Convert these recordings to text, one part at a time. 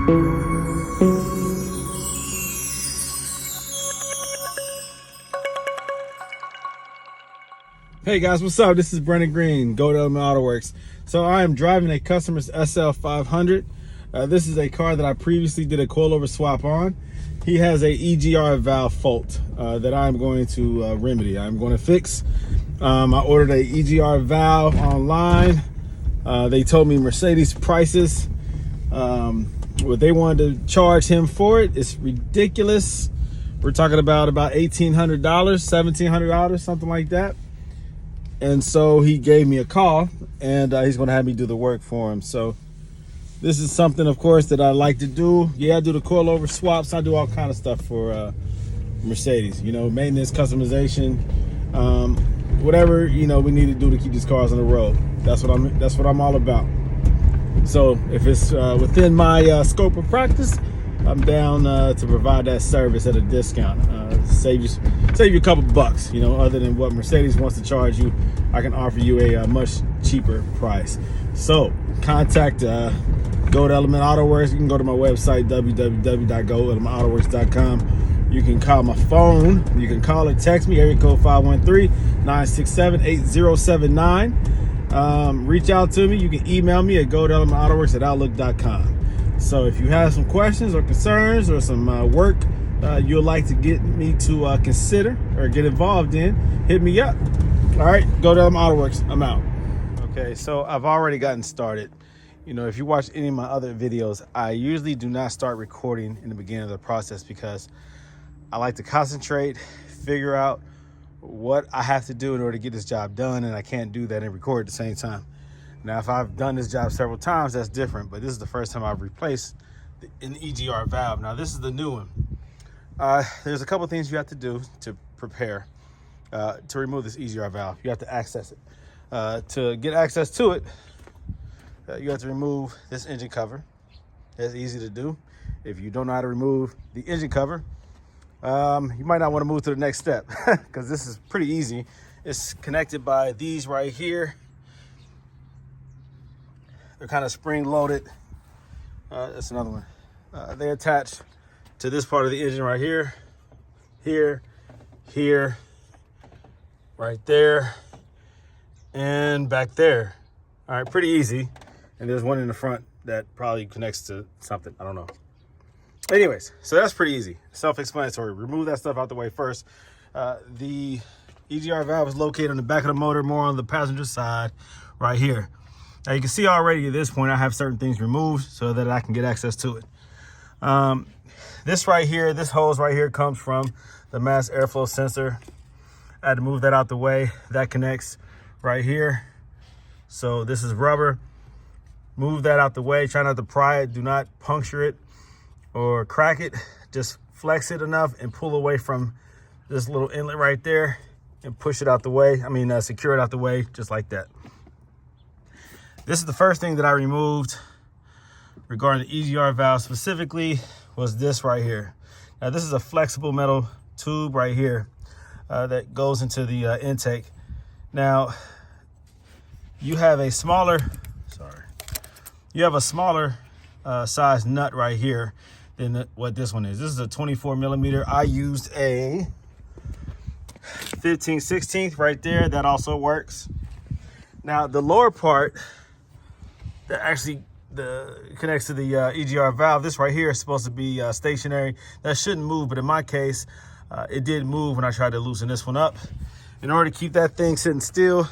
Hey guys, what's up? This is Brendan Green, Goldelementautoworks. So I am driving a customer's SL500. This is a car that I previously did a coilover swap on. He has a EGR valve fault that I'm going to remedy. I'm going to fix. I ordered a EGR valve online. They told me Mercedes prices. What they wanted to charge him for it is ridiculous. We're talking about $1,800, $1,700, something like that. And so he gave me a call, and he's going to have me do the work for him. So this is something, of course, that I like to do. Yeah, I do the coilover swaps. I do all kind of stuff for Mercedes. You know, maintenance, customization, whatever we need to do to keep these cars on the road. That's what I'm all about. So if it's within my scope of practice, I'm down to provide that service at a discount. Save you a couple bucks, other than what Mercedes wants to charge you. I can offer you a much cheaper price. So contact Goldelementautoworks. You can go to my website, www.goldelementautoworks.com. You can call my phone. You can call or text me, area code 513-967-8079. Reach out to me. You can email me at goldelementautoworks@outlook.com. So if you have some questions or concerns or some work you'd like to get me to consider or get involved in, hit me up. All right, Goldelementautoworks, I'm out. Okay, so I've already gotten started. If you watch any of my other videos, I usually do not start recording in the beginning of the process because I like to concentrate, figure out what I have to do in order to get this job done, and I can't do that and record at the same time. Now, if I've done this job several times, that's different, but this is the first time I've replaced an EGR valve. Now, this is the new one. There's a couple things you have to do to prepare to remove this EGR valve. You have to access it. To get access to it, you have to remove this engine cover. It's easy to do. If you don't know how to remove the engine cover, you might not want to move to the next step because this is pretty easy. It's connected by these right here. They're kind of spring loaded. That's another one. They attach to this part of the engine right here, here, right there, and back there. All right, pretty easy. And there's one in the front that probably connects to something. I don't know. Anyways, so that's pretty easy. Self-explanatory. Remove that stuff out the way first. The EGR valve is located on the back of the motor, more on the passenger side right here. Now you can see already at this point, I have certain things removed so that I can get access to it. This right here, this hose right here comes from the mass airflow sensor. I had to move that out the way. That connects right here. So this is rubber. Move that out the way. Try not to pry it. Do not puncture it or crack it. Just flex it enough and pull away from this little inlet right there and push it out the way. Secure it out the way, just like that. This is the first thing that I removed regarding the EGR valve specifically, was this right here. Now this is a flexible metal tube right here that goes into the intake. Now you have a smaller, size nut right here than what this one is. This is a 24 millimeter. I used a 15/16 right there. That also works. Now the lower part that actually connects to the EGR valve, this right here is supposed to be stationary. That shouldn't move, but in my case, it did move when I tried to loosen this one up. In order to keep that thing sitting still,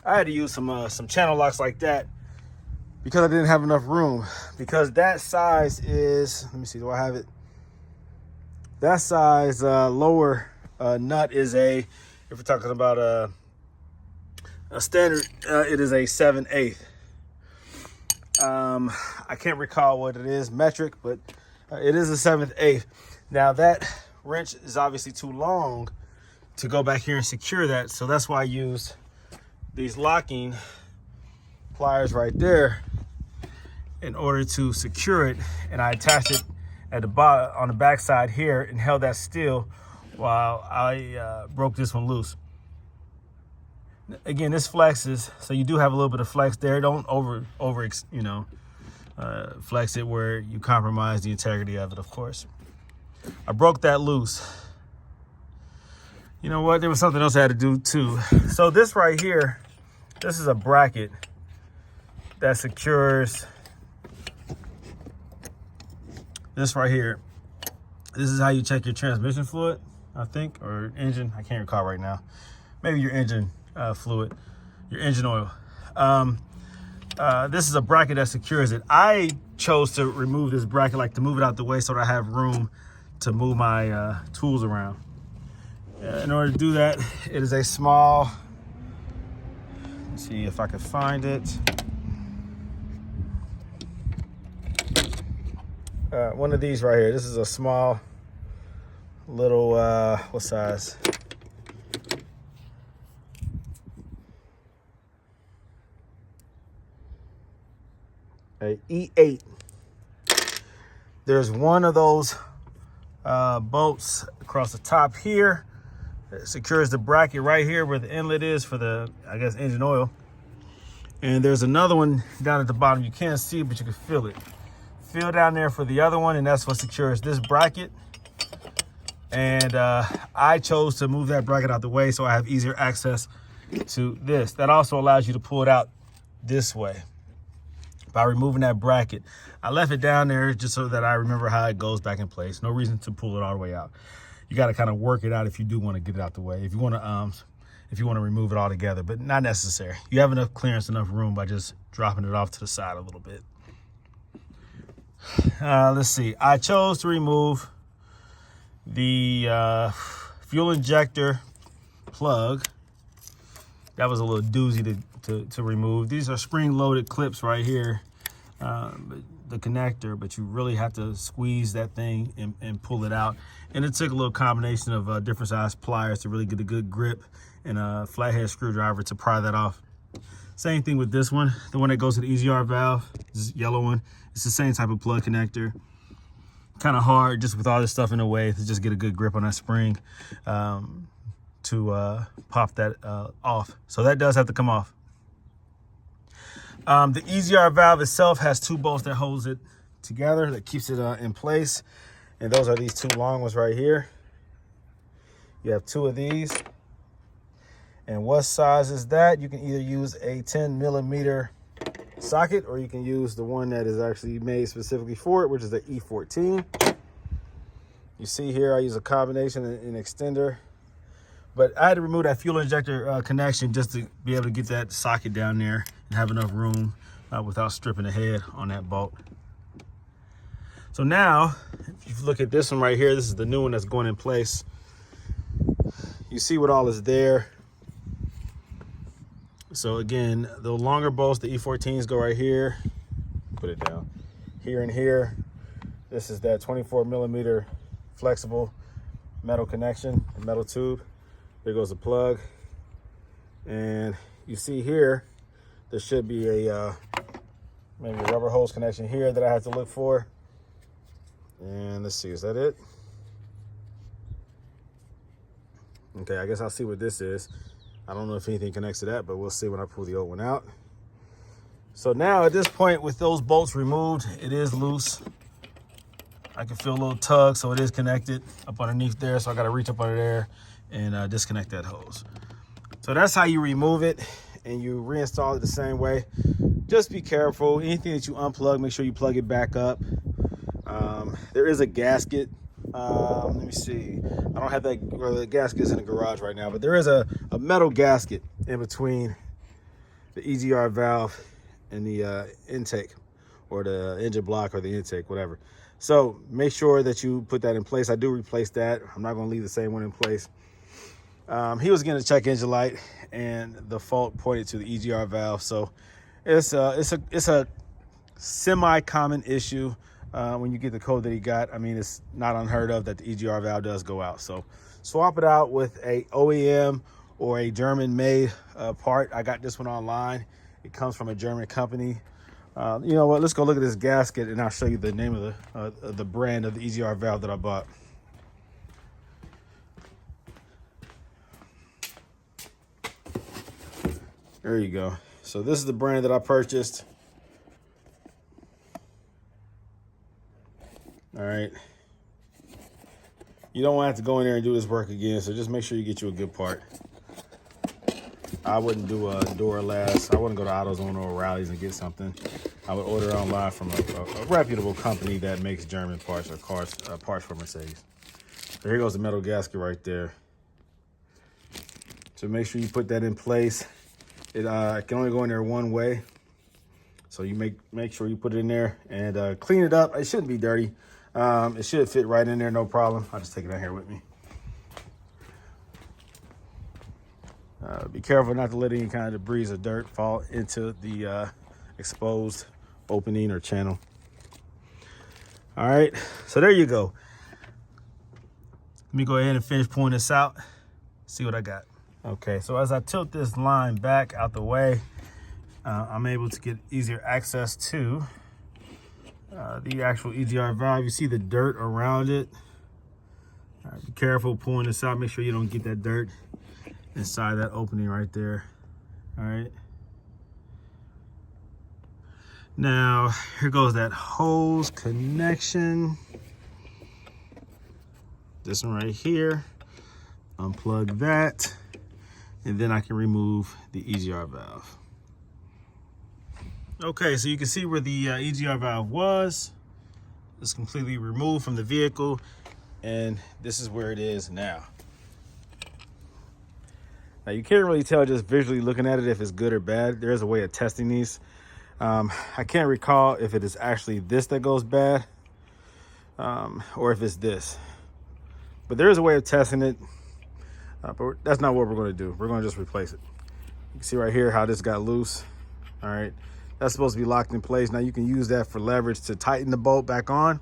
I had to use some channel locks like that because I didn't have enough room. Because that size is, let me see, do I have it? That size lower nut is if we're talking about a standard, it is a 7/8. I can't recall what it is metric, but it is a 7/8. Now that wrench is obviously too long to go back here and secure that, so that's why I used these locking pliers right there in order to secure it, and I attached it at the bottom on the back side here and held that still while I broke this one loose. Again, this flexes, so you do have a little bit of flex there. Don't over flex it where you compromise the integrity of it, of course. I broke that loose. You know what? There was something else I had to do too. So this right here, this is a bracket that secures this right here. This is how you check your transmission fluid, I think, or engine. I can't recall right now. Maybe your engine fluid, your engine oil. This is a bracket that secures it. I chose to remove this bracket, like to move it out the way so that I have room to move my tools around. In order to do that, it is a small, let's see if I can find it. One of these right here. This is a small little, what size? A E8. There's one of those bolts across the top here. It secures the bracket right here where the inlet is for the, I guess, engine oil. And there's another one down at the bottom. You can't see it, but you can feel it. Feel down there for the other one, and that's what secures this bracket. And I chose to move that bracket out the way so I have easier access to this. That also allows you to pull it out this way by removing that bracket. I left it down there just so that I remember how it goes back in place. No reason to pull it all the way out. You got to kind of work it out if you do want to get it out the way. If you want to remove it all together, but not necessary. You have enough clearance, enough room by just dropping it off to the side a little bit. Let's see. I chose to remove the fuel injector plug. That was a little doozy to remove. These are spring-loaded clips right here, the connector, but you really have to squeeze that thing and pull it out. And it took a little combination of different size pliers to really get a good grip and a flathead screwdriver to pry that off. Same thing with this one, the one that goes to the EGR valve, this yellow one. It's the same type of plug connector. Kind of hard just with all this stuff in the way to just get a good grip on that spring to pop that off. So that does have to come off. The EGR valve itself has two bolts that holds it together, that keeps it in place. And those are these two long ones right here. You have two of these. And what size is that? You can either use a 10mm socket, or you can use the one that is actually made specifically for it, which is the E14. You see here, I use a combination and extender. But I had to remove that fuel injector connection just to be able to get that socket down there and have enough room without stripping the head on that bolt. So now, if you look at this one right here, this is the new one that's going in place. You see what all is there. So again, the longer bolts, the E14s go right here. Put it down. Here and here. This is that 24mm flexible metal connection, metal tube. There goes the plug. And you see here, there should be a maybe a rubber hose connection here that I have to look for. And let's see, is that it? Okay, I guess I'll see what this is. I don't know if anything connects to that, but we'll see when I pull the old one out. So now at this point, with those bolts removed, it is loose. I can feel a little tug, so it is connected up underneath there. So I got to reach up under there and disconnect that hose. So that's how you remove it, and you reinstall it the same way. Just be careful. Anything that you unplug, make sure you plug it back up. There is a gasket. Let me see. I don't have that, or the gasket's in the garage right now, but there is a metal gasket in between the EGR valve and the intake, or the engine block, or the intake, whatever. So make sure that you put that in place. I do replace that. I'm not going to leave the same one in place. He was going to check engine light, and the fault pointed to the EGR valve. So it's a semi-common issue. When you get the code that he got. I mean, it's not unheard of that the EGR valve does go out. So swap it out with a OEM or a German-made part. I got this one online. It comes from a German company. You know what? Let's go look at this gasket, and I'll show you the name of the brand of the EGR valve that I bought. There you go. So this is the brand that I purchased. All right. You don't want to have to go in there and do this work again, so just make sure you get you a good part. I wouldn't do a door last. I wouldn't go to AutoZone or O'Reilly's and get something. I would order online from a reputable company that makes German parts or parts for Mercedes. So here goes the metal gasket right there. So make sure you put that in place. It can only go in there one way. So you make sure you put it in there and clean it up. It shouldn't be dirty. It should fit right in there, no problem. I'll just take it out here with me. Be careful not to let any kind of debris or dirt fall into the exposed opening or channel. All right, so there you go. Let me go ahead and finish pulling this out, see what I got. Okay, so as I tilt this line back out the way, I'm able to get easier access to the actual EGR valve. You see the dirt around it. Be careful pulling this out. Make sure you don't get that dirt inside that opening right there. All right. Now, here goes that hose connection. This one right here. Unplug that, and then I can remove the EGR valve. Okay, so you can see where the EGR valve was. It's completely removed from the vehicle, and this is where it is now. Now you can't really tell just visually looking at it if it's good or bad. There is a way of testing these. I can't recall if it is actually this that goes bad or if it's this. But there is a way of testing it, but that's not what we're going to do. We're going to just replace it. You can see right here how this got loose. All right. That's supposed to be locked in place. Now you can use that for leverage to tighten the bolt back on,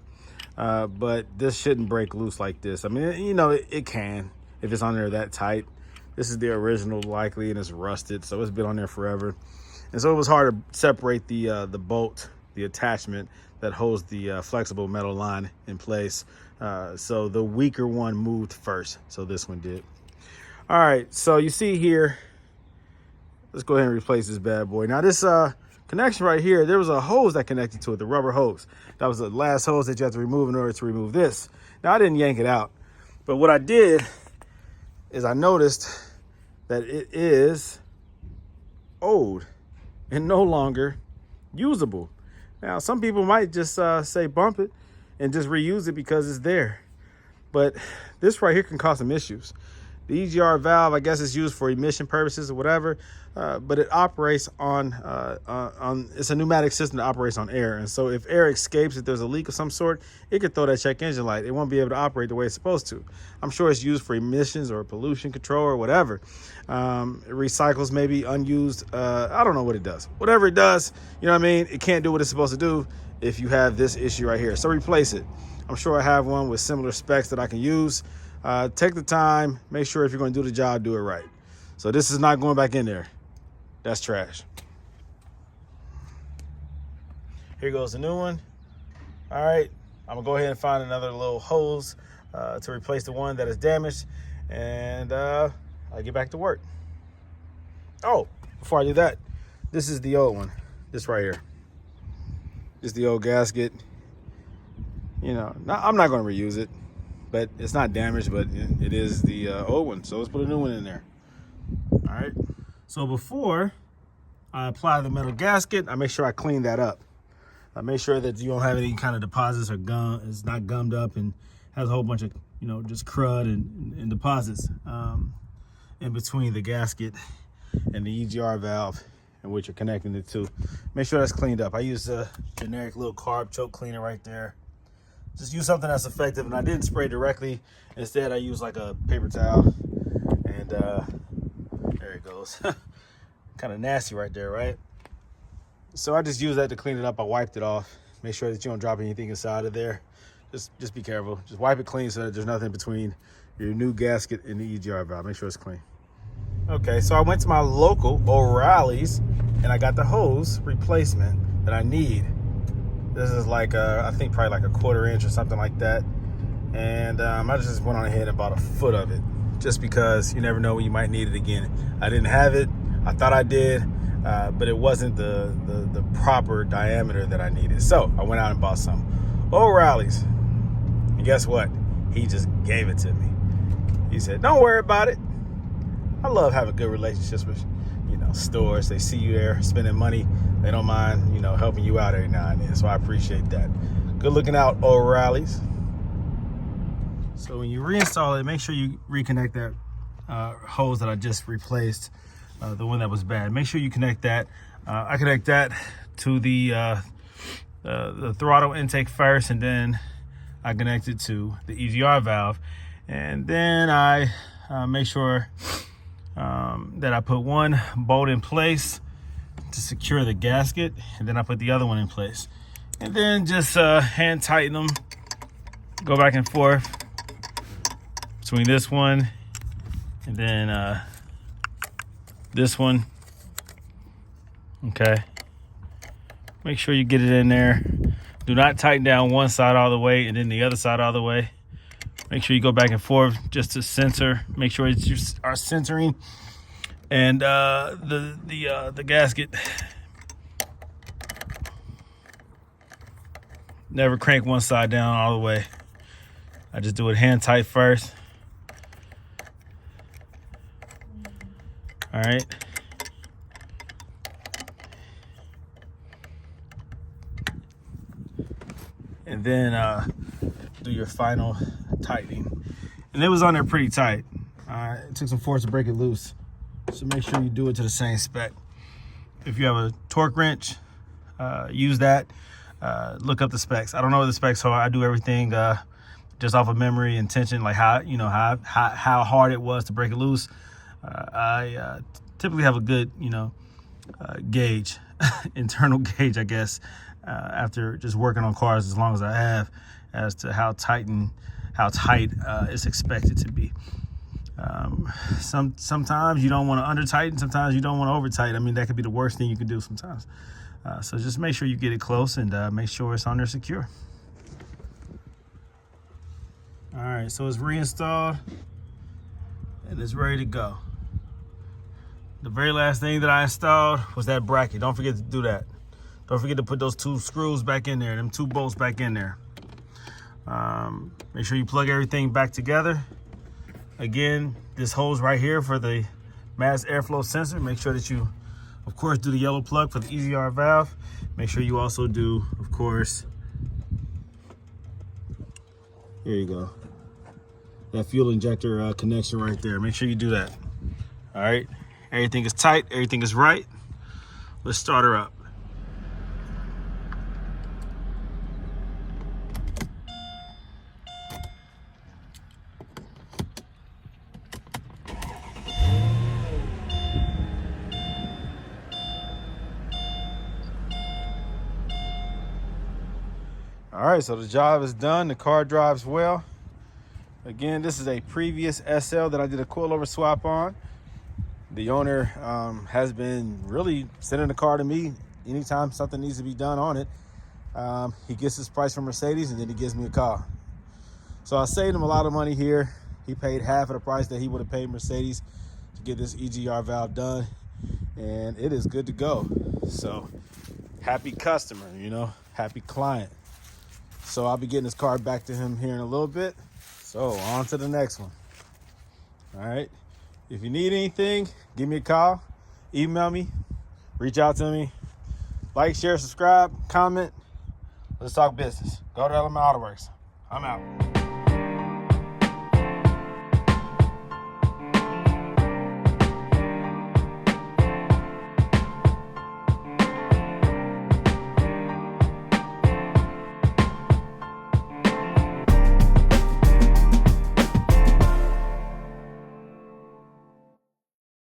but this shouldn't break loose like this. I mean, you know, it can if it's on there that tight. This is the original likely, and it's rusted, so it's been on there forever. And so it was hard to separate the bolt, the attachment that holds the flexible metal line in place. So the weaker one moved first, so this one did. All right, so you see here, let's go ahead and replace this bad boy. Now this connection right here, there was a hose that connected to it, the rubber hose. That was the last hose that you have to remove in order to remove this. Now I didn't yank it out, but what I did is I noticed that it is old and no longer usable. Now, some people might just say bump it and just reuse it because it's there. But this right here can cause some issues. The EGR valve, I guess, is used for emission purposes or whatever, but it operates on it's a pneumatic system that operates on air. And so if air escapes, if there's a leak of some sort, it could throw that check engine light. It won't be able to operate the way it's supposed to. I'm sure it's used for emissions or pollution control or whatever. It recycles maybe unused, I don't know what it does. Whatever it does, you know what I mean? It can't do what it's supposed to do if you have this issue right here. So replace it. I'm sure I have one with similar specs that I can use. Take the time, make sure if you're going to do the job, do it right. So this is not going back in there. That's trash. Here goes the new one. All right, I'm gonna go ahead and find another little hose to replace the one that is damaged, and I'll get back to work. Oh, before I do that, this is the old one. This right here. This is the old gasket. You know, I'm not going to reuse it, but it's not damaged, but it is the old one. So let's put a new one in there. All right. So before I apply the metal gasket, I make sure I clean that up. I make sure that you don't have any kind of deposits or gum. It's not gummed up and has a whole bunch of, you know, just crud and deposits in between the gasket and the EGR valve and what you're connecting it to. Make sure that's cleaned up. I use a generic little carb choke cleaner right there. Just use something that's effective, and I didn't spray directly. Instead, I used like a paper towel, and there it goes. Kind of nasty right there, right? So I just used that to clean it up. I wiped it off. Make sure that you don't drop anything inside of there. Just be careful. Just wipe it clean so that there's nothing between your new gasket and the EGR valve. Make sure it's clean. Okay, so I went to my local O'Reilly's, and I got the hose replacement that I need. This is like I think probably like a 1/4 inch or something like that. And I just went on ahead and bought a foot of it just because you never know when you might need it again. I didn't have it. I thought I did, but it wasn't the proper diameter that I needed. So I went out and bought some O'Reilly's. And guess what? He just gave it to me. He said, don't worry about it. I love having good relationships with, stores. They see you there spending money. They don't mind, helping you out every now and then. So I appreciate that. Good looking out, O'Reilly's. So when you reinstall it, make sure you reconnect that hose that I just replaced, the one that was bad. Make sure you connect that. I connect that to the throttle intake first, and then I connect it to the EGR valve. And then I make sure that I put one bolt in place to secure the gasket, and then I put the other one in place. And then just hand tighten them, go back and forth between this one and then this one. Okay. Make sure you get it in there. Do not tighten down one side all the way and then the other side all the way. Make sure you go back and forth just to center. Make sure you are centering. And the gasket, never crank one side down all the way. I just do it hand tight first. All right. And then do your final tightening. And it was on there pretty tight. It took some force to break it loose. So make sure you do it to the same spec. If you have a torque wrench, use that. Look up the specs. I don't know what the specs are. I do everything just off of memory and tension, like how hard it was to break it loose. I typically have a good, gauge, internal gauge, I guess, after just working on cars as long as I have, as to how tight it's expected to be. Sometimes you don't want to under tighten, sometimes you don't want to over tighten. I mean, that could be the worst thing you can do sometimes. So just make sure you get it close and make sure it's on there secure. All right, so it's reinstalled and it's ready to go. The very last thing that I installed was that bracket. Don't forget to do that. Don't forget to put those two screws back in there, them two bolts back in there. Make sure you plug everything back together. Again, this hose right here for the mass airflow sensor. Make sure that you, of course, do the yellow plug for the EGR valve. Make sure you also do, of course, here you go, that fuel injector connection right there. Make sure you do that. All right, everything is tight, everything is right. Let's start her up. All right, so the job is done. The car drives well. Again, this is a previous SL that I did a coilover swap on. The owner has been really sending the car to me anytime something needs to be done on it. He gets his price from Mercedes and then he gives me a call. So I saved him a lot of money here. He paid half of the price that he would have paid Mercedes to get this EGR valve done. And it is good to go. So happy customer, happy client. So I'll be getting this car back to him here in a little bit. So on to the next one. All right. If you need anything, give me a call, email me, reach out to me, like, share, subscribe, comment. Let's talk business. Goldelementautoworks. I'm out.